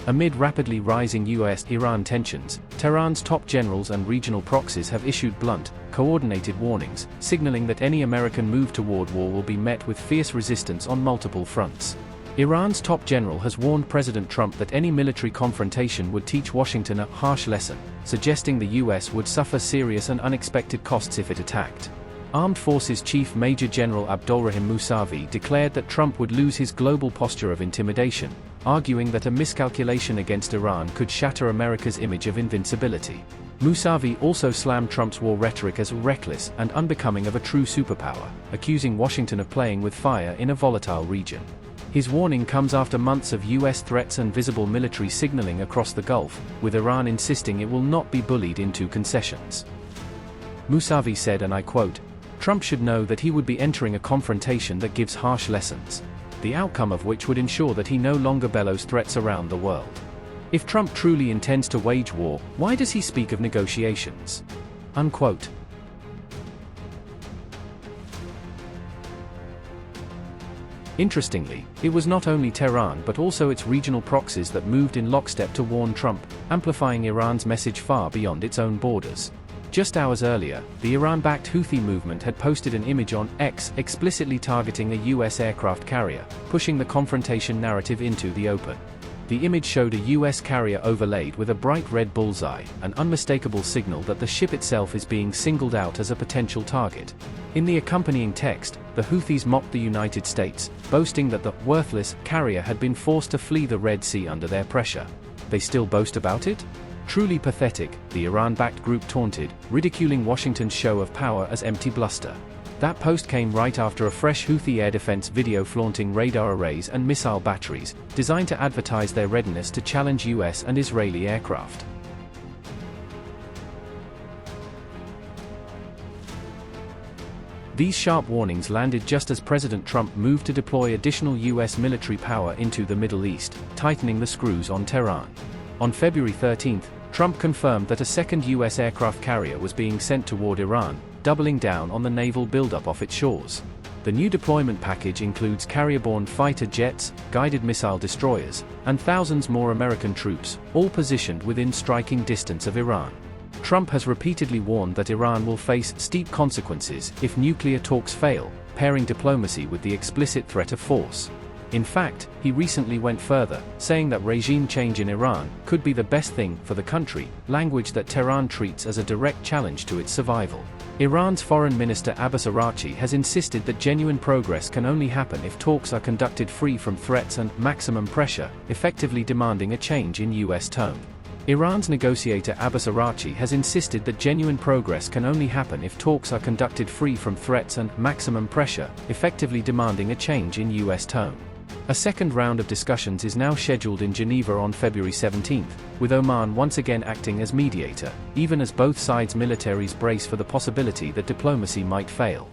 Amid rapidly rising US-Iran tensions, Tehran's top generals and regional proxies have issued blunt, coordinated warnings, signaling that any American move toward war will be met with fierce resistance on multiple fronts. Iran's top general has warned President Trump that any military confrontation would teach Washington a harsh lesson, suggesting the US would suffer serious and unexpected costs if it attacked. Armed Forces Chief Major General Abdolrahim Mousavi declared that Trump would lose his global posture of intimidation, arguing that a miscalculation against Iran could shatter America's image of invincibility. Mousavi also slammed Trump's war rhetoric as reckless and unbecoming of a true superpower, accusing Washington of playing with fire in a volatile region. His warning comes after months of US threats and visible military signaling across the Gulf, with Iran insisting it will not be bullied into concessions. Mousavi said, and I quote, "Trump should know that he would be entering a confrontation that gives harsh lessons, the outcome of which would ensure that he no longer bellows threats around the world. If Trump truly intends to wage war, why does he speak of negotiations?" Unquote. Interestingly, it was not only Tehran but also its regional proxies that moved in lockstep to warn Trump, amplifying Iran's message far beyond its own borders. Just hours earlier, the Iran-backed Houthi movement had posted an image on X explicitly targeting a US aircraft carrier, pushing the confrontation narrative into the open. The image showed a US carrier overlaid with a bright red bullseye, an unmistakable signal that the ship itself is being singled out as a potential target. In the accompanying text, the Houthis mocked the United States, boasting that the worthless carrier had been forced to flee the Red Sea under their pressure. They still boast about it? Truly pathetic, the Iran-backed group taunted, ridiculing Washington's show of power as empty bluster. That post came right after a fresh Houthi air defense video flaunting radar arrays and missile batteries, designed to advertise their readiness to challenge US and Israeli aircraft. These sharp warnings landed just as President Trump moved to deploy additional US military power into the Middle East, tightening the screws on Tehran. On February 13, Trump confirmed that a second US aircraft carrier was being sent toward Iran, doubling down on the naval buildup off its shores. The new deployment package includes carrier-borne fighter jets, guided missile destroyers, and thousands more American troops, all positioned within striking distance of Iran. Trump has repeatedly warned that Iran will face steep consequences if nuclear talks fail, pairing diplomacy with the explicit threat of force. In fact, he recently went further, saying that regime change in Iran could be the best thing for the country, language that Tehran treats as a direct challenge to its survival. Iran's Foreign Minister Abbas Araghchi has insisted that genuine progress can only happen if talks are conducted free from threats and maximum pressure, effectively demanding a change in US tone. Iran's negotiator Abbas Araghchi has insisted that genuine progress can only happen if talks are conducted free from threats and maximum pressure, effectively demanding a change in US tone. A second round of discussions is now scheduled in Geneva on February 17, with Oman once again acting as mediator, even as both sides' militaries brace for the possibility that diplomacy might fail.